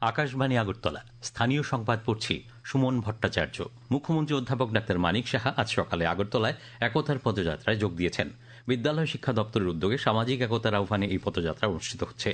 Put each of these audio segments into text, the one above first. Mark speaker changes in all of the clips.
Speaker 1: আকাশবাণী আগরতলা, স্থানীয় সংবাদ পড়ছি সুমন ভট্টাচার্য। মুখ্যমন্ত্রী অধ্যাপক ডাক্তার মানিক সাহা আজ সকালে আগরতলায় একতার পদযাত্রায় যোগ দিয়েছেন। বিদ্যালয় শিক্ষা দপ্তরের উদ্যোগে সামাজিক একতার আহ্বানে এই পদযাত্রা অনুষ্ঠিত হচ্ছে।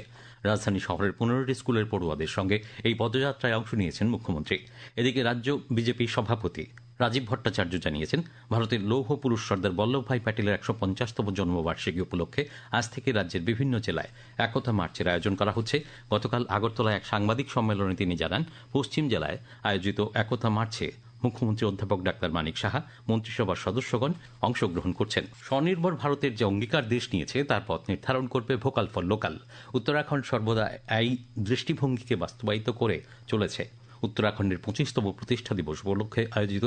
Speaker 1: রাজধানী শহরের 15টি স্কুলের পড়ুয়াদের সঙ্গে এই পদযাত্রায় অংশ নিয়েছেন মুখ্যমন্ত্রী। এদিকে রাজ্য বিজেপি সভাপতি রাজীব ভট্টাচার্য জানিয়েছেন, ভারতের লৌহ পুরুষ সর্দার বল্লভভাই প্যাটেলের 150তম জন্মবার্ষিকী উপলক্ষে আজ থেকে রাজ্যের বিভিন্ন জেলায় একতা মার্চের আয়োজন করা হচ্ছে। গতকাল আগরতলায় এক সাংবাদিক সম্মেলনে তিনি জানান, পশ্চিম জেলায় আয়োজিত একতা মার্চে মুখ্যমন্ত্রী অধ্যাপক ডাক্তার মানিক সাহা, মন্ত্রিসভার সদস্যগণ অংশগ্রহণ করছেন। স্বনির্ভর ভারতের যে অঙ্গীকার দেশ নিয়েছে তার পথ নির্ধারণ করবে ভোকাল ফর লোকাল। উত্তরাখণ্ড সর্বদা এই দৃষ্টিভঙ্গিকে বাস্তবায়িত করে চলেছে। উত্তরাখণ্ডের 25তম প্রতিষ্ঠা দিবস উপলক্ষে আয়োজিত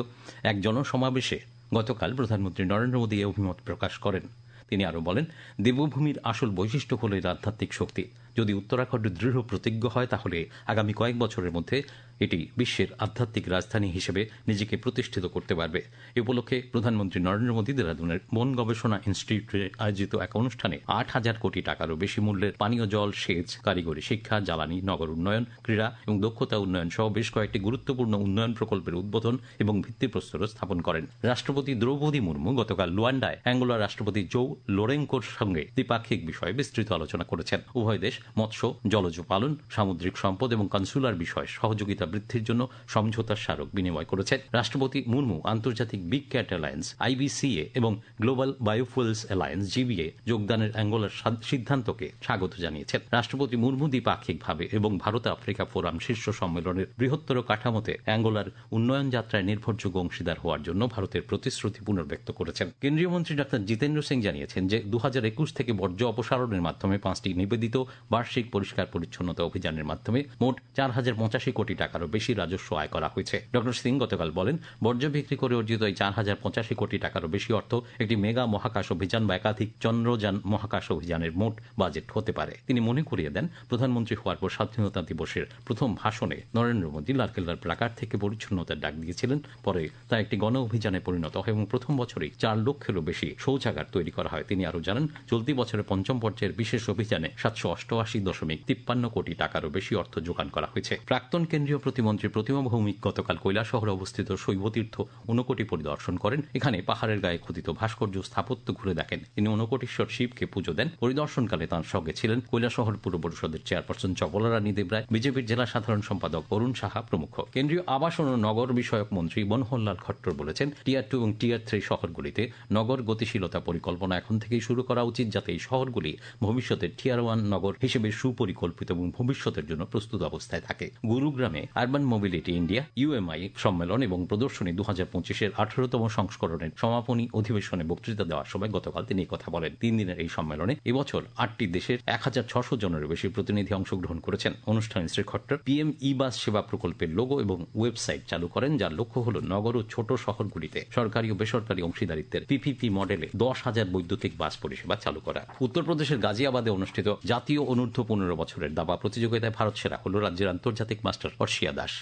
Speaker 1: এক জনসমাবেশে গতকাল প্রধানমন্ত্রী নরেন্দ্র মোদী এই অভিমত প্রকাশ করেন। তিনি আরও বলেন, দেবভূমির আসল বৈশিষ্ট্য হল এর আধ্যাত্মিক শক্তি। যদি উত্তরাখণ্ড দৃঢ় প্রতিজ্ঞ হয় তাহলে আগামী কয়েক বছরের মধ্যে এটি বিশ্বের আধ্যাত্মিক রাজধানী হিসেবে নিজেকে প্রতিষ্ঠিত করতে পারবে। এ উপলক্ষে প্রধানমন্ত্রী নরেন্দ্র মোদী দেরাদুনের বন গবেষণা ইনস্টিটিউটে আয়োজিত এক অনুষ্ঠানে 8,000 কোটি টাকারও বেশি মূল্যের পানীয় জল, সেচ, কারিগরি শিক্ষা, জ্বালানি, নগর উন্নয়ন, ক্রীড়া এবং দক্ষতা উন্নয়ন সহ বেশ কয়েকটি গুরুত্বপূর্ণ উন্নয়ন প্রকল্পের উদ্বোধন এবং ভিত্তিপ্রস্তরও স্থাপন করেন। রাষ্ট্রপতি দ্রৌপদী মুর্মু গতকাল লুয়ান্ডায় অ্যাঙ্গোলার রাষ্ট্রপতি জো লোরেঙ্কোর সঙ্গে দ্বিপাক্ষিক বিষয়ে বিস্তৃত আলোচনা করেছেন। উভয় দেশ মৎস্য, জলজ পালন, সামুদ্রিক সম্পদ এবং কনসুলার বিষয়ে সহযোগিতা বৃদ্ধির জন্য সমঝোতার স্মারক বিনিময় করেছেন। রাষ্ট্রপতি মুর্মু আন্তর্জাতিক বিগ ক্যাট অ্যালায়েন্স IBCA এবং গ্লোবাল বায়োফুয়েলস অ্যালায়েন্স GBA যোগদানের অ্যাঙ্গোলার সিদ্ধান্তকে স্বাগত জানিয়েছেন। রাষ্ট্রপতি মুর্মু দ্বিপাক্ষিকভাবে এবং ভারত আফ্রিকা ফোরাম শীর্ষ সম্মেলনের বৃহত্তর কাঠামোতে অ্যাঙ্গোলার উন্নয়ন যাত্রায় নির্ভরযোগ্য অংশীদার হওয়ার জন্য ভারতের প্রতিশ্রুতি পুনর্ব্যক্ত করেছেন। কেন্দ্রীয় মন্ত্রী ডাক্তার জিতেন্দ্র সিং জানিয়েছেন যে 2021 থেকে বর্জ্য অপসারণের মাধ্যমে 5টি নিবেদিত বার্ষিক পরিষ্কার পরিচ্ছন্নতা অভিযানের মাধ্যমে মোট 4,085 কোটি টাকারও বেশি রাজস্ব আয় করা হয়েছে। ডক্টর সিং গতকাল বলেন, বর্জ্য বিক্রি করে অর্জিত এই 4,085 কোটি টাকারও বেশি অর্থ একটি মেগা মহাকাশ অভিযান বা একাধিক চন্দ্রযান মহাকাশ অভিযানের মোট বাজেট হতে পারে। তিনি মনে করিয়ে দেন, প্রধানমন্ত্রী হওয়ার পর স্বাধীনতা দিবসের প্রথম ভাষণে নরেন্দ্র মোদী লালকেল্লার প্লাকার্ড থেকে পরিচ্ছন্নতার ডাক দিয়েছিলেন। পরে তা একটি গণ অভিযানে পরিণত হয় এবং প্রথম বছরেই 4 লক্ষেরও বেশি শৌচাগার তৈরি করা হয়। তিনি আরও জানান, চলতি বছরের পঞ্চম পর্যায়ের বিশেষ অভিযানে 788.53 কোটি টাকারও বেশি অর্থ যোগান করা হয়েছে। প্রাক্তন কেন্দ্রীয় প্রতিমন্ত্রী প্রতিমা ভৌমিক গতকাল কৈলাসহরে অবস্থিত শৈবতীর্থ ঊনকোটি পরিদর্শন করেন। এখানে পাহাড়ের গায়ে খোদিত ভাস্কর্য স্থাপত্য ঘুরে দেখেন। তিনি ঊনকোটিশ্বর শিবকে পুজো দেন। পরিদর্শনকালে তাঁর সঙ্গে ছিলেন কৈলাসহর পুর পরিষদের চেয়ারপারসন চপলা রানী দেবরায়, বিজেপির জেলা সাধারণ সম্পাদক অরুণ সাহা প্রমুখ। কেন্দ্রীয় আবাসন ও নগর বিষয়ক মন্ত্রী মনোহরলাল খট্টর বলেছেন, টিয়ার 2 এবং টিয়ার 3 শহরগুলিতে নগর গতিশীলতা পরিকল্পনা এখন থেকেই শুরু করা উচিত, যাতে এই শহরগুলি ভবিষ্যতে টিয়ার 1 নগর হিসেবে সুপরিকল্পিত এবং ভবিষ্যতের জন্য প্রস্তুত অবস্থায় থাকে। গুরুগ্রামে আরবান মোবিলিটি ইন্ডিয়া UMI সম্মেলন এবং প্রদর্শনী 2025-এর 18তম সংস্করণের সমাপনী অধিবেশনে বক্তৃতা দেওয়ার সময় গতকাল তিনি এই কথা বলেন। 3 দিনের এই সম্মেলনে এবছর 8টি দেশের 1,600 জনেরও বেশি প্রতিনিধি অংশগ্রহণ করেছেন। অনুষ্ঠানে শ্রী খট্টর PM ই-বাস সেবা প্রকল্পের লোগো এবং ওয়েবসাইট চালু করেন, যার লক্ষ্য হল নগর ও ছোট শহরগুলিতে সরকারি ও বেসরকারি অংশীদারিত্বের PPP মডেলে 10,000 বৈদ্যুতিক বাস পরিষেবা চালু করা। উত্তরপ্রদেশের গাজিয়াবাদে অনুষ্ঠিত জাতীয় অনূর্ধ্ব 15 বছরের দাবা প্রতিযোগিতায় ভারত সেরা হল রাজ্যের আন্তর্জাতিক মাস্টার অর্ষিয়া দাস।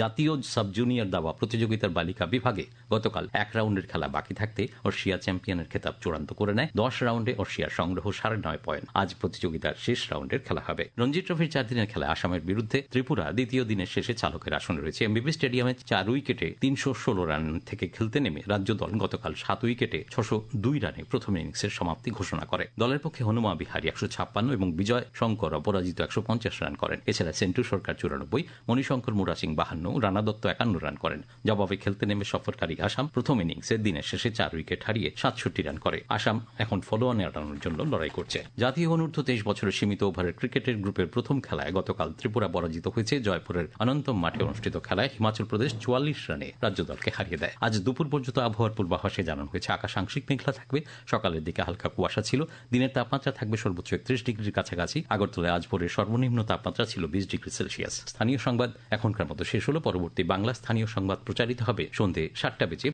Speaker 1: জাতীয় সাব জুনিয়র দাবা প্রতিযোগিতার বালিকা বিভাগে গতকাল 1 রাউন্ডের খেলা বাকি থাকতে অর্ষিয়া চ্যাম্পিয়নের খেতাব চূড়ান্ত করে নেয়। 10 রাউন্ডে অর্ষিয়ার সংগ্রহ 9.5 পয়েন্ট। আজ প্রতিযোগিতার শেষ রাউন্ডের খেলা হবে। রঞ্জি ট্রফির 4 দিনের খেলায় আসামের বিরুদ্ধে ত্রিপুরা দ্বিতীয় দিনের শেষে চালকের আসনে রয়েছে। এমবিবি স্টেডিয়ামে 4 উইকেটে 316 রান থেকে খেলতে নেমে রাজ্য দল গতকাল 7 উইকেটে 602 রানে প্রথম ইনিংসের সমাপ্তি ঘোষণা করে। দলের পক্ষে হনুমা বিহারী 156 এবং বিজয় শঙ্কর অপরাজিত 150 রান করেন। এছাড়া সেন্টু সরকার 94, মণিশঙ্কর মুরা সিং 52, রানা দত্ত 51 রান করেন। জবাবে খেলতে নেমে সফরকারী আসাম প্রথম ইনিংসে দিনের শেষে 4 উইকেট হারিয়ে 67 রান করে। আসাম এখন ফলোঅন এড়ানোর জন্য লড়াই করছে। জাতীয় অনূর্ধ্ব 23 বছরের সীমিত ওভারের ক্রিকেটের গ্রুপের প্রথম খেলায় গতকাল ত্রিপুরা পরাজিত হয়েছে। জয়পুরের অনন্তম মাঠে অনুষ্ঠিত খেলায় হিমাচল প্রদেশ 44 রানে রাজ্য দলকে হারিয়ে দেয়। আজ দুপুর পর্যন্ত আবহাওয়ার পূর্বাভাসে জানানো হয়েছে, আকাশ আংশিক মেঘলা থাকবে। সকালের দিকে হালকা কুয়াশা ছিল। দিনের তাপমাত্রা থাকবে সর্বোচ্চ 31 ডিগ্রির কাছাকাছি। আগরতলায় আজ ভোরের সর্বনিম্ন তাপমাত্রা ছিল 20 ডিগ্রি সেলসিয়াস। স্থানীয় সংবাদ এখনকার মতো শেষ হলো। পরবর্তী বাংলা স্থানীয় সংবাদ প্রচারিত হবে সন্ধ্যে 7টা বেজে